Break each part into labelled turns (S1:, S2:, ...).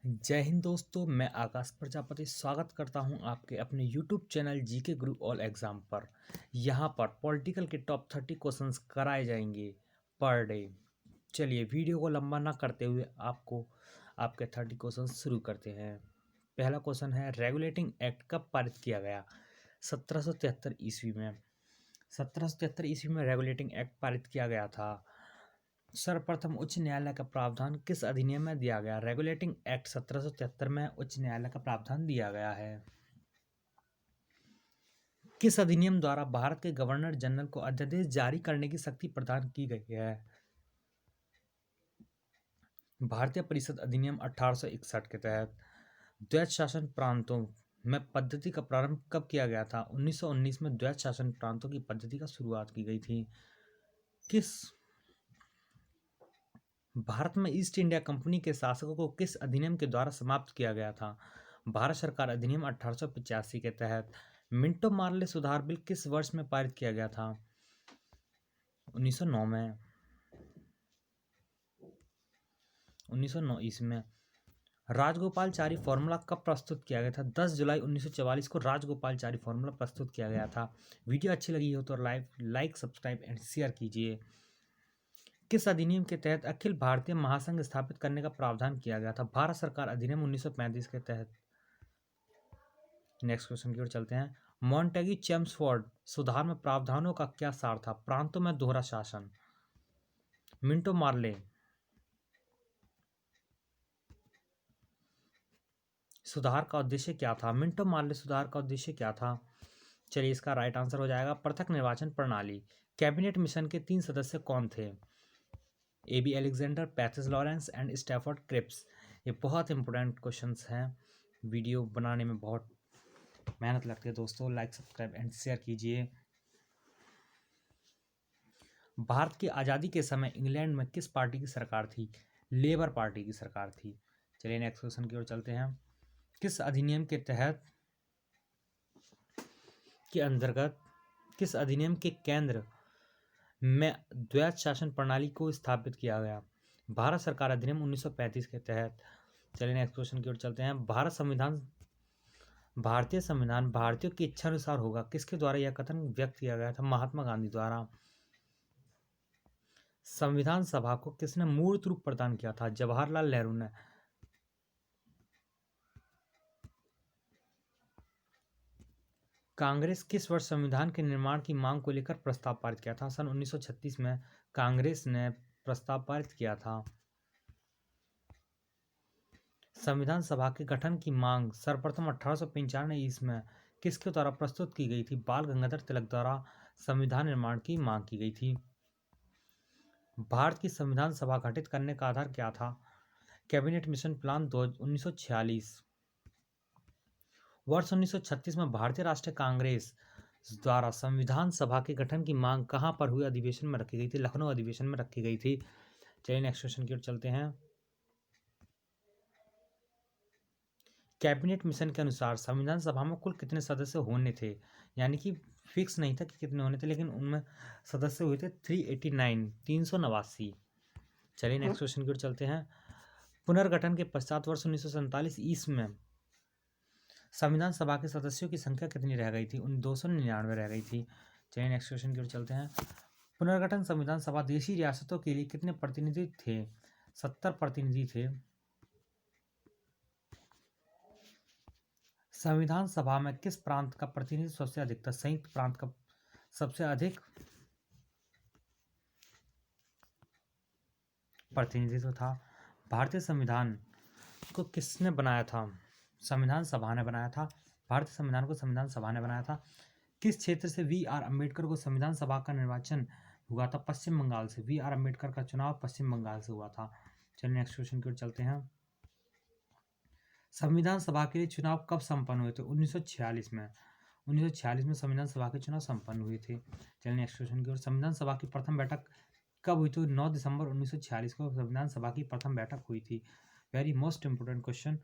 S1: जय हिंद दोस्तों, मैं आकाश प्रजापति स्वागत करता हूं आपके अपने YouTube चैनल जीके गुरु ऑल एग्जाम पर। यहां पर पॉलिटिकल के टॉप 30 क्वेश्चंस कराए जाएंगे पर डे। चलिए वीडियो को लंबा ना करते हुए आपको आपके 30 क्वेश्चन शुरू करते हैं। पहला क्वेश्चन है, रेगुलेटिंग एक्ट कब पारित किया गया? 1773 ईस्वी में। 1773 ईस्वी में रेगुलेटिंग एक्ट पारित किया गया था। सर्वप्रथम उच्च न्यायालय का प्रावधान किस अधिनियम में दिया गया? रेगुलेटिंग एक्ट 1773 में उच्च न्यायालय का प्रावधान दिया गया है। किस अधिनियम द्वारा भारत के गवर्नर जनरल को अध्यादेश जारी करने की शक्ति प्रदान की गई है? भारतीय परिषद अधिनियम 1861 के तहत। द्वैत शासन प्रांतों में पद्धति का प्रारंभ कब किया गया था? 1919 में द्वैत शासन प्रांतों की पद्धति का शुरुआत की गई थी। भारत में ईस्ट इंडिया कंपनी के शासकों को किस अधिनियम के द्वारा समाप्त किया गया था? भारत सरकार अधिनियम 1885 के तहत। मिंटो मार्ले सुधार बिल किस वर्ष में पारित किया गया था? 1909 में। 1909 ईस्वी में। राजगोपालचारी फॉर्मूला कब प्रस्तुत किया गया था? 10 जुलाई 1944 को राजगोपालचारी फॉर्मूला प्रस्तुत किया गया था। वीडियो अच्छी लगी हो तो लाइक सब्सक्राइब एंड शेयर कीजिए। किस अधिनियम के तहत अखिल भारतीय महासंघ स्थापित करने का प्रावधान किया गया था? भारत सरकार अधिनियम 1935 के तहत। नेक्स्ट क्वेश्चन की ओर चलते हैं। मॉन्टेगी चेम्सफोर्ड सुधार में प्रावधानों का क्या सार था? प्रांतों में दोहरा शासन। मिंटो मार्ले सुधार का उद्देश्य क्या था? मिंटो मार्ले सुधार का उद्देश्य क्या था? चलिए इसका राइट आंसर हो जाएगा पृथक निर्वाचन प्रणाली। कैबिनेट मिशन के 3 सदस्य कौन थे? AB Alexander, Pethick Lawrence and Stafford Cripps. ये बहुत इंपॉर्टेंट क्वेश्चंस हैं। वीडियो बनाने में बहुत मेहनत लगती है दोस्तों। लाइक सब्सक्राइब एंड शेयर कीजिए। भारत की आज़ादी के समय इंग्लैंड में किस पार्टी की सरकार थी? लेबर पार्टी की सरकार थी। चलिए नेक्स्ट क्वेश्चन की ओर चलते हैं। किस अधिनियम के तहत के अंतर्गत किस अधिनियम के केंद्र में द्वैत शासन प्रणाली को स्थापित किया गया? भारत सरकार अधिनियम 1935 के तहत। चलिए नेक्स्ट क्वेश्चन की ओर चलते हैं। भारतीय संविधान भारतीयों की इच्छा अनुसार होगा, किसके द्वारा यह कथन व्यक्त किया गया था? महात्मा गांधी द्वारा। संविधान सभा को किसने मूर्त रूप प्रदान किया था? जवाहरलाल नेहरू ने। कांग्रेस किस वर्ष संविधान के निर्माण की मांग को लेकर प्रस्ताव पारित किया था? सन 1936 में कांग्रेस ने प्रस्ताव पारित किया था। संविधान सभा के गठन की मांग सर्वप्रथम 1895 ईस्वी में किसके द्वारा प्रस्तुत की गई थी? बाल गंगाधर तिलक द्वारा संविधान निर्माण की मांग की गई थी। भारत की संविधान सभा गठित करने का आधार क्या था? Cabinet mission plan 1946। वर्ष 1936 में भारतीय राष्ट्रीय कांग्रेस द्वारा संविधान सभा के गठन की मांग कहां पर हुए अधिवेशन में रखी गई थी? लखनऊ अधिवेशन में रखी गई थी। चलिए नेक्स्ट क्वेश्चन की ओर चलते हैं। कैबिनेट मिशन के अनुसार संविधान सभा में कुल कितने सदस्य होने थे? यानी कि फिक्स नहीं था कि कितने होने थे, लेकिन उनमें सदस्य हुए थे 389 389। चलिए नेक्स्ट क्वेश्चन की ओर चलते हैं। पुनर्गठन के पश्चात वर्ष 1947 ईस्वी में संविधान सभा के सदस्यों की संख्या कितनी रह गई थी? 299 रह गई थी। चलिए नेक्स्ट क्वेश्चन की ओर चलते हैं। पुनर्गठन संविधान सभा देशी रियासतों के लिए कितने प्रतिनिधि थे? 70 प्रतिनिधि थे। संविधान सभा में किस प्रांत का प्रतिनिधित्व सबसे अधिक था? संयुक्त प्रांत का सबसे अधिक प्रतिनिधित्व था। भारतीय संविधान को किसने बनाया था? संविधान सभा ने बनाया था। भारतीय संविधान को संविधान सभा ने बनाया था। किस क्षेत्र से VR अम्बेडकर को संविधान सभा का निर्वाचन हुआ था? पश्चिम बंगाल से। VR अम्बेडकर का चुनाव पश्चिम बंगाल से हुआ था। चलिए नेक्स्ट क्वेश्चन की ओर चलते हैं। संविधान सभा के लिए चुनाव कब संपन्न हुए थे? 1946 में। 1946 में संविधान सभा के चुनाव संपन्न हुए थे। चलिए नेक्स्ट क्वेश्चन की ओर। संविधान सभा की प्रथम बैठक कब हुई थी? 9 दिसंबर 1946 को संविधान सभा की प्रथम बैठक हुई थी। Very most important question.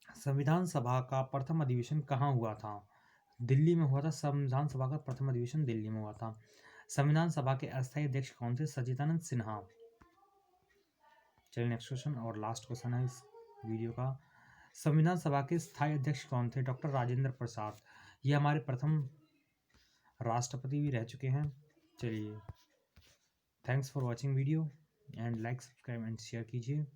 S1: संविधान सभा का प्रथम अधिवेशन कहाँ हुआ था? दिल्ली में हुआ था। संविधान सभा का प्रथम अधिवेशन दिल्ली में हुआ था। संविधान सभा के अस्थायी अध्यक्ष कौन थे? सच्चिदानंद सिन्हा। चलिए नेक्स्ट क्वेश्चन और लास्ट क्वेश्चन है इस वीडियो का। संविधान सभा के स्थायी अध्यक्ष कौन थे? डॉक्टर राजेंद्र प्रसाद। ये हमारे प्रथम राष्ट्रपति भी रह चुके हैं। चलिए, thanks for watching video and like, subscribe and share कीजिए।